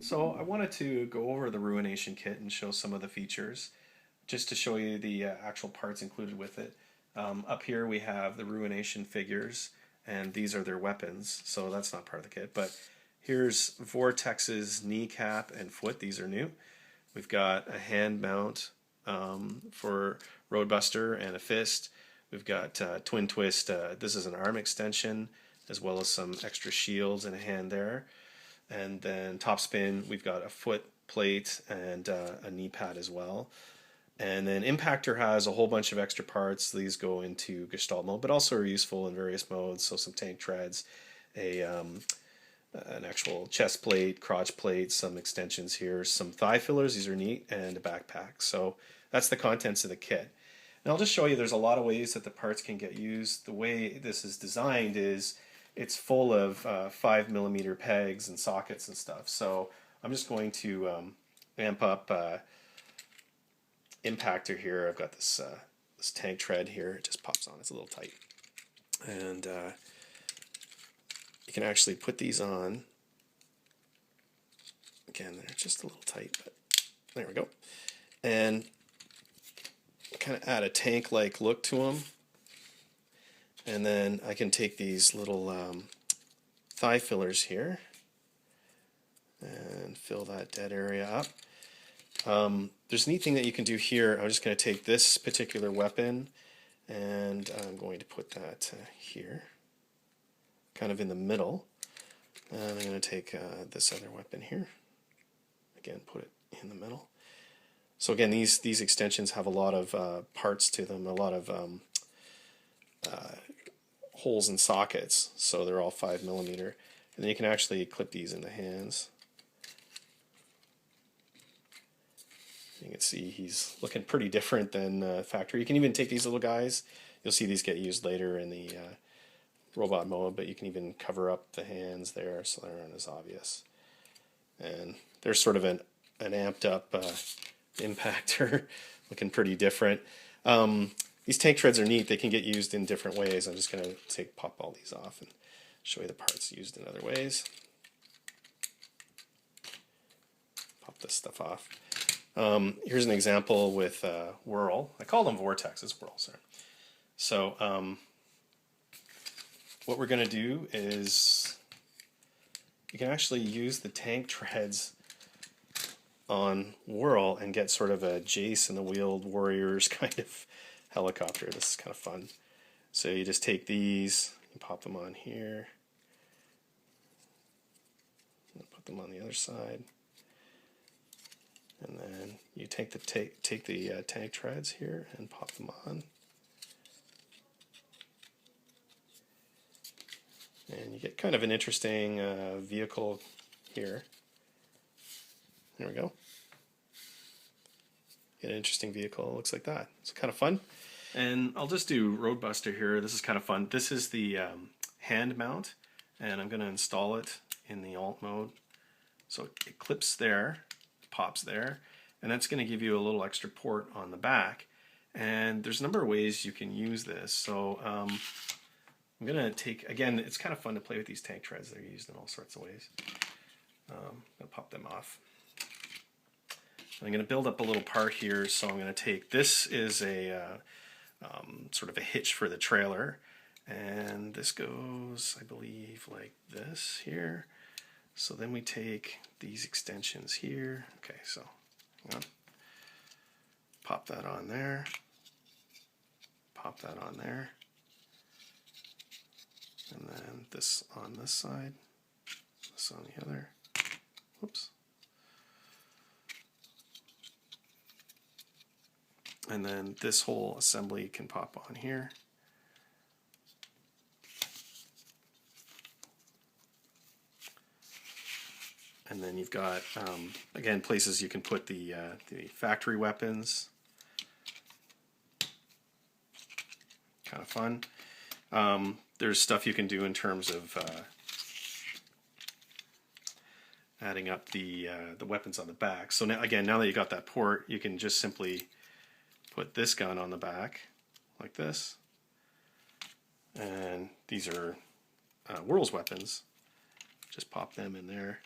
So I wanted to go over the Ruination kit and show some of the features, just to show you the actual parts included with it. Up here we have the Ruination figures, and these are their weapons, so that's not part of the kit. But here's Vortex's kneecap and foot, these are new. We've got a hand mount for Roadbuster and a fist. We've got Twin Twist, this is an arm extension, as well as some extra shields and a hand there. And then top spin, we've got a foot plate and a knee pad as well. And then Impactor has a whole bunch of extra parts. These go into Gestalt mode, but also are useful in various modes. So some tank treads, an actual chest plate, crotch plate, some extensions here, some thigh fillers, these are neat, and a backpack. So that's the contents of the kit. And I'll just show you there's a lot of ways that the parts can get used. The way this is designed is it's full of 5mm pegs and sockets and stuff. So I'm just going to amp up Impactor here. I've got this this tank tread here. It just pops on. It's a little tight. And you can actually put these on. Again, they're just a little tight, but there we go. And kind of add a tank-like look to them. And then I can take these little thigh fillers here and fill that dead area up. There's a neat thing that you can do here. I'm just going to take this particular weapon and I'm going to put that here, kind of in the middle. And I'm going to take this other weapon here, again put it in the middle. So again, these extensions have a lot of parts to them, a lot of holes and sockets, so they're all 5mm. And then you can actually clip these in the hands. You can see he's looking pretty different than factory. You can even take these little guys. You'll see these get used later in the robot mode, but you can even cover up the hands there so they aren't as obvious. And there's sort of an amped up Impactor looking pretty different. These tank treads are neat. They can get used in different ways. I'm just going to pop all these off and show you the parts used in other ways. Pop this stuff off. Here's an example with Whirl. I call them Vortex. It's Whirl, sorry. So what we're going to do is you can actually use the tank treads on Whirl and get sort of a Jace and the Wheeled Warriors kind of helicopter. This is kind of fun. So you just take these and pop them on here. And put them on the other side. And then you take the tank treads here and pop them on. And you get kind of an interesting vehicle here. There we go. Get an interesting vehicle. It looks like that. It's kind of fun. And I'll just do Roadbuster here. This is kind of fun. This is the hand mount, and I'm going to install it in the alt mode. So it clips there, pops there, and that's going to give you a little extra port on the back. And there's a number of ways you can use this. So I'm going to take, again, it's kind of fun to play with these tank treads. They're used in all sorts of ways. I'm going to pop them off. I'm going to build up a little part here, so I'm going to take, this is a sort of a hitch for the trailer, and this goes, I believe, like this here. So then we take these extensions here. Okay, so hang on. Pop that on there, pop that on there, and then this on this side, this on the other. Whoops. And then this whole assembly can pop on here. And then you've got, again, places you can put the factory weapons. Kind of fun. There's stuff you can do in terms of adding up the weapons on the back. So now, again, now that you got that port, you can just simply put this gun on the back like this, and these are Whirl's weapons. Just pop them in there.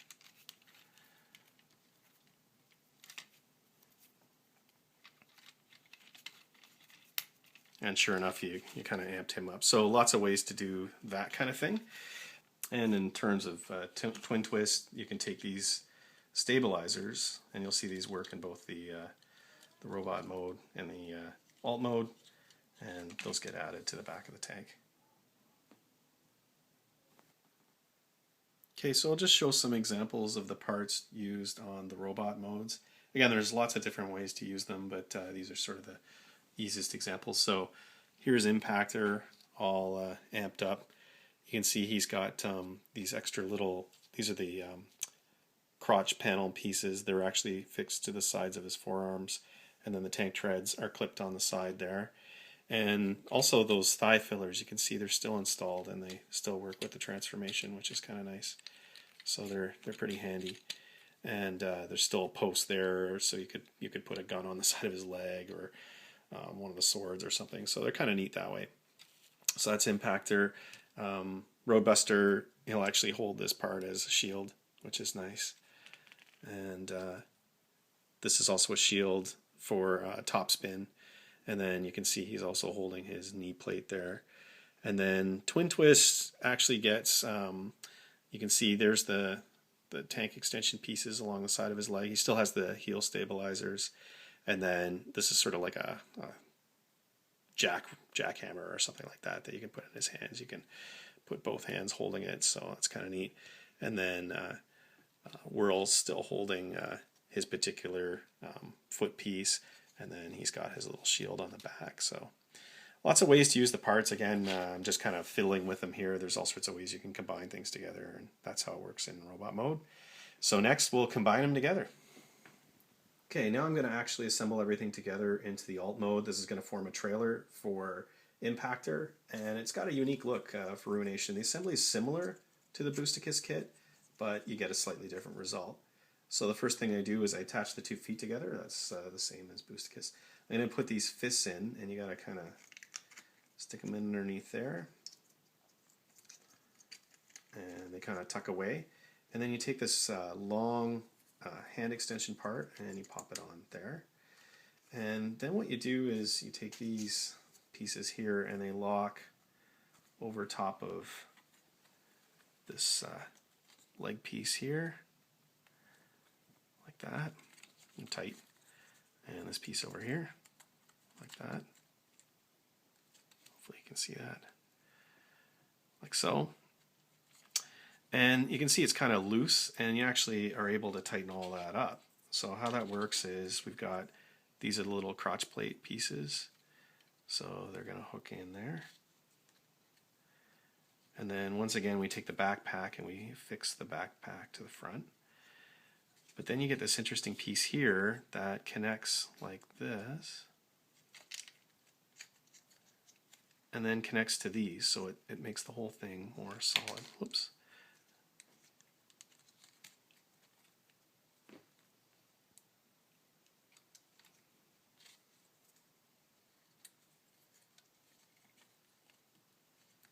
And sure enough, you kind of amped him up. So lots of ways to do that kind of thing. And in terms of twin twist, you can take these stabilizers, and you'll see these work in both the robot mode and the alt mode, and those get added to the back of the tank. Okay, so I'll just show some examples of the parts used on the robot modes. Again, there's lots of different ways to use them, but these are sort of the easiest examples. So here's Impactor all amped up. You can see he's got these extra little, these are the crotch panel pieces. They're actually fixed to the sides of his forearms, and then the tank treads are clipped on the side there. And also those thigh fillers, you can see they're still installed and they still work with the transformation, which is kind of nice. So they're pretty handy. And there's still a post there, so you could put a gun on the side of his leg or one of the swords or something. So they're kind of neat that way. So that's Impactor. Roadbuster, he'll actually hold this part as a shield, which is nice. And this is also a shield for top spin. And then you can see he's also holding his knee plate there. And then Twin Twist actually gets, you can see there's the tank extension pieces along the side of his leg. He still has the heel stabilizers. And then this is sort of like a jackhammer or something like that you can put in his hands. You can put both hands holding it, so that's kind of neat. And then Whirl's still holding his particular foot piece, and then he's got his little shield on the back. So lots of ways to use the parts. Again, I'm just kind of fiddling with them here. There's all sorts of ways you can combine things together, and that's how it works in robot mode. So next we'll combine them together. Okay, now I'm going to actually assemble everything together into the alt mode. This is going to form a trailer for Impactor, and it's got a unique look for Ruination. The assembly is similar to the Boosticus kit, but you get a slightly different result. So the first thing I do is I attach the 2 feet together. That's the same as Boosticus. I'm going to put these fists in, and you got to kind of stick them in underneath there, and they kind of tuck away. And then you take this long hand extension part and you pop it on there. And then what you do is you take these pieces here and they lock over top of this leg piece here, like that, and tight. And this piece over here, like that. Hopefully you can see that, like so. And you can see it's kind of loose, and you actually are able to tighten all that up. So how that works is we've got, these are the little crotch plate pieces. So they're going to hook in there. And then once again we take the backpack and we fix the backpack to the front. But then you get this interesting piece here that connects like this. And then connects to these, so it makes the whole thing more solid. Whoops.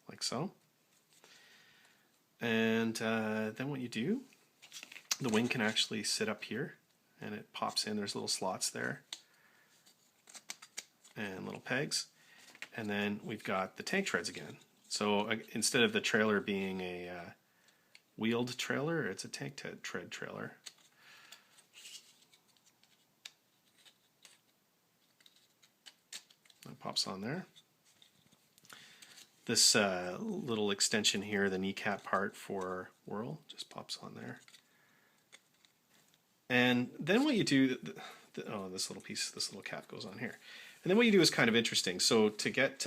Like so. And then what you do, the wing can actually sit up here and it pops in. There's little slots there and little pegs. And then we've got the tank treads again. So instead of the trailer being a wheeled trailer, it's a tank tread trailer. That pops on there. This little extension here, the kneecap part for Whirl, just pops on there. And then what you do, oh, this little piece, this little cap goes on here. And then what you do is kind of interesting. So to get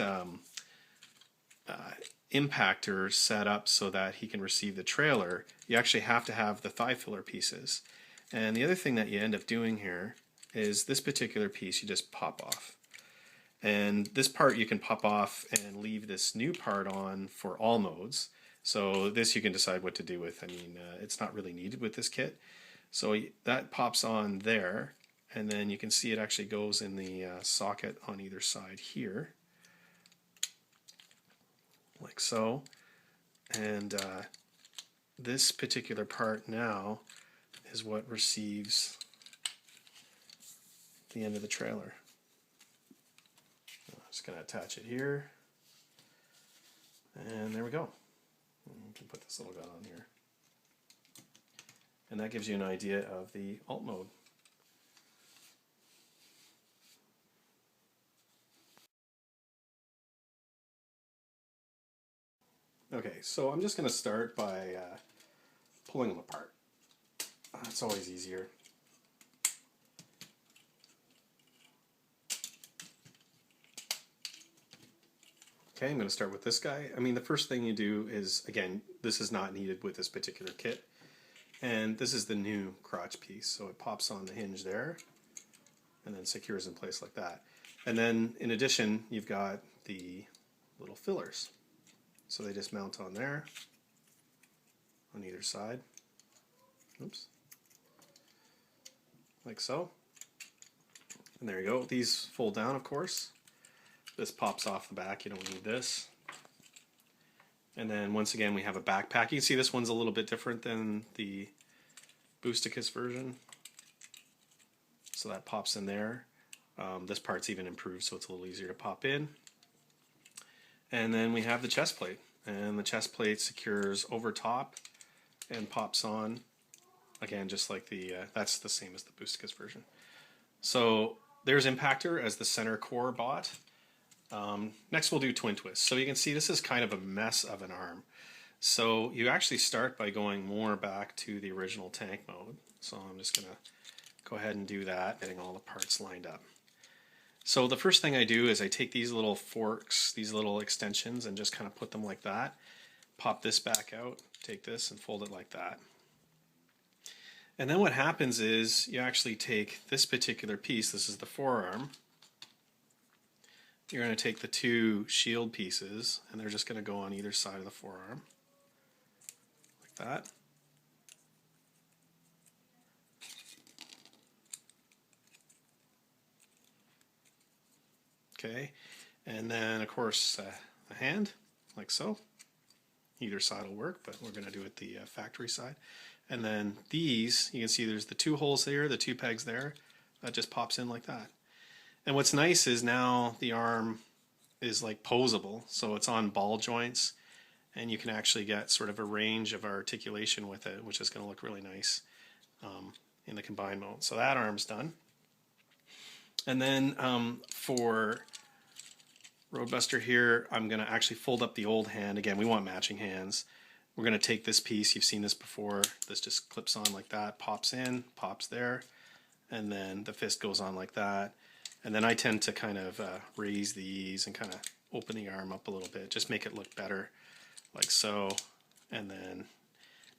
Impactor set up so that he can receive the trailer, you actually have to have the thigh filler pieces. And the other thing that you end up doing here is this particular piece you just pop off. And this part you can pop off and leave this new part on for all modes. So this you can decide what to do with. I mean, it's not really needed with this kit. So that pops on there, and then you can see it actually goes in the socket on either side here, like so. And this particular part now is what receives the end of the trailer. As Just going to attach it here. And there we go. You can put this little gun on here. And that gives you an idea of the alt mode. Okay, so I'm just going to start by pulling them apart. It's always easier. Okay, I'm going to start with this guy. I mean, the first thing you do is, again, this is not needed with this particular kit. And this is the new crotch piece. So it pops on the hinge there and then secures in place like that. And then in addition, you've got the little fillers. So they just mount on there on either side. Oops. Like so. And there you go. These fold down, of course. This pops off the back. You don't need this. And then once again, we have a backpack. You can see this one's a little bit different than the Boosticus version. So that pops in there. This part's even improved, so it's a little easier to pop in. And then we have the chest plate. And the chest plate secures over top and pops on. Again, just like the, that's the same as the Boosticus version. So there's Impactor as the center core bot. Next we'll do twin twist. So you can see this is kind of a mess of an arm. So you actually start by going more back to the original tank mode. So I'm just going to go ahead and do that, getting all the parts lined up. So the first thing I do is I take these little forks, these little extensions, and just kind of put them like that. Pop this back out, take this and fold it like that. And then what happens is you actually take this particular piece, this is the forearm. You're going to take the two shield pieces and they're just going to go on either side of the forearm. Like that. Okay, and then of course the hand, like so. Either side will work, but we're going to do it the factory side. And then these, you can see there's the two holes there, the two pegs there. That just pops in like that. And what's nice is now the arm is like posable, so it's on ball joints, and you can actually get sort of a range of articulation with it, which is going to look really nice in the combined mode. So that arm's done. And then for Roadbuster here, I'm going to actually fold up the old hand. Again, we want matching hands. We're going to take this piece, you've seen this before, this just clips on like that, pops in, pops there, and then the fist goes on like that. And then I tend to kind of raise these and kind of open the arm up a little bit, just make it look better, like so. And then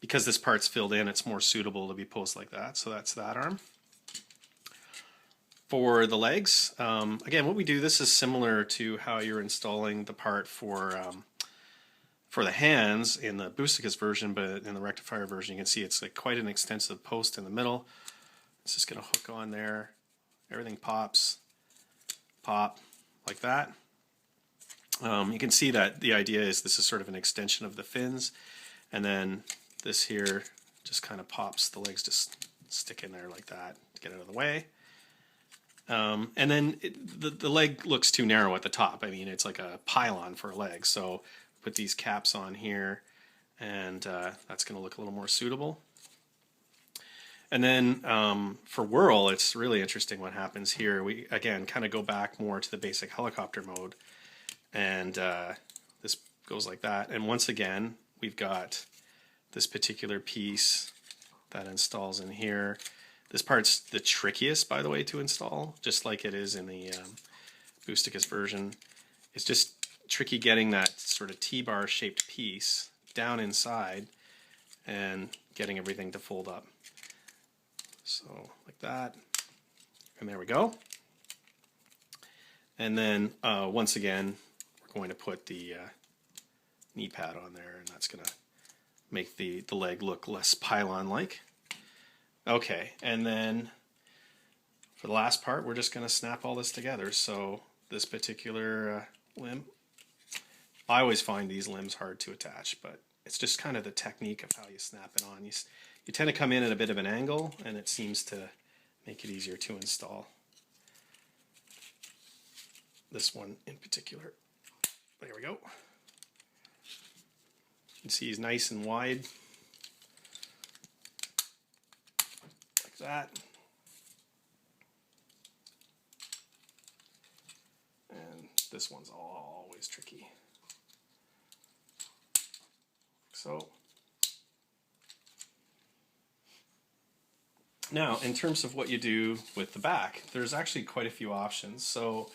because this part's filled in, it's more suitable to be posed like that. So that's that arm. For the legs, again, what we do, this is similar to how you're installing the part for the hands in the Boosticus version, but in the Wrecktifier version, you can see it's like quite an extensive post in the middle. It's just going to hook on there. Everything pops, pop, like that. You can see that the idea is this is sort of an extension of the fins, and then this here just kind of pops. The legs just stick in there like that to get out of the way. And then the leg looks too narrow at the top. I mean, it's like a pylon for a leg. So put these caps on here, and that's going to look a little more suitable. And then for whirl, it's really interesting what happens here. We, again, kind of go back more to the basic helicopter mode. And this goes like that. And once again, we've got this particular piece that installs in here. This part's the trickiest, by the way, to install, just like it is in the Boosticus version. It's just tricky getting that sort of T-bar shaped piece down inside and getting everything to fold up. So like that, and there we go. And then once again, we're going to put the knee pad on there, and that's going to make the leg look less pylon-like. Okay, and then for the last part, we're just going to snap all this together. So this particular limb, I always find these limbs hard to attach, but it's just kind of the technique of how you snap it on. You tend to come in at a bit of an angle, and it seems to make it easier to install. this one in particular. There we go. You can see he's nice and wide. Like that. And this one's always tricky. So now, in terms of what you do with the back, there's actually quite a few options. So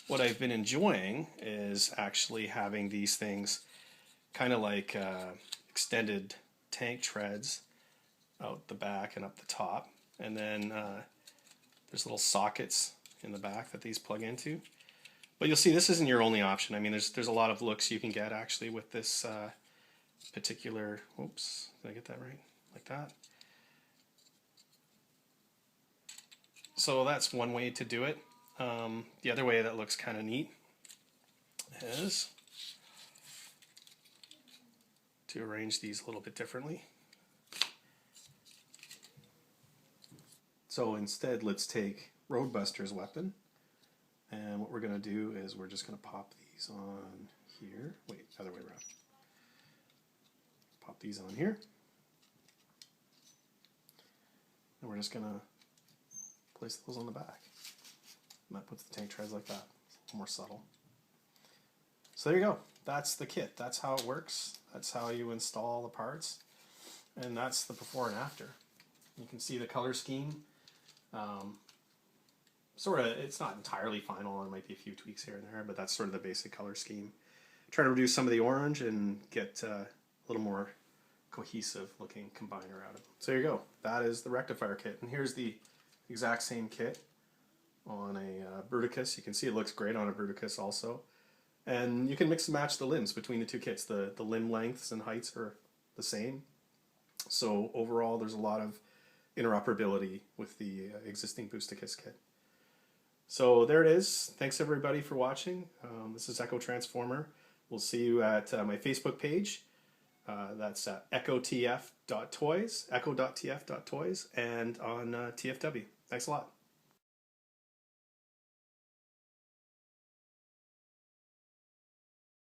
what I've been enjoying is actually having these things kind of like extended tank treads out the back and up the top. And then there's little sockets in the back that these plug into. But you'll see this isn't your only option. I mean, there's a lot of looks you can get actually with this particular, oops, did I get that right? Like that. So that's one way to do it. The other way that looks kind of neat is to arrange these a little bit differently. So instead, let's take Roadbuster's weapon, and what we're going to do is we're just going to pop these on here. Wait, other way around. Pop these on here, and we're just going to place those on the back. And that puts the tank treads like that. It's a little more subtle. So there you go. That's the kit. That's how it works. That's how you install the parts. And that's the before and after. You can see the color scheme. Sort of, it's not entirely final. There might be a few tweaks here and there, but that's sort of the basic color scheme. Try to reduce some of the orange and get a little more cohesive looking combiner out of it. So there you go. That is the Wrecktifier kit. And here's the exact same kit on a Bruticus. You can see it looks great on a Bruticus also. And you can mix and match the limbs between the two kits. The limb lengths and heights are the same. So overall there's a lot of interoperability with the existing Boosticus kit. So there it is. Thanks everybody for watching. This is echotransformer. We'll see you at my Facebook page. That's echotf.toys, echo.tf.toys, and on TFW. Thanks a lot.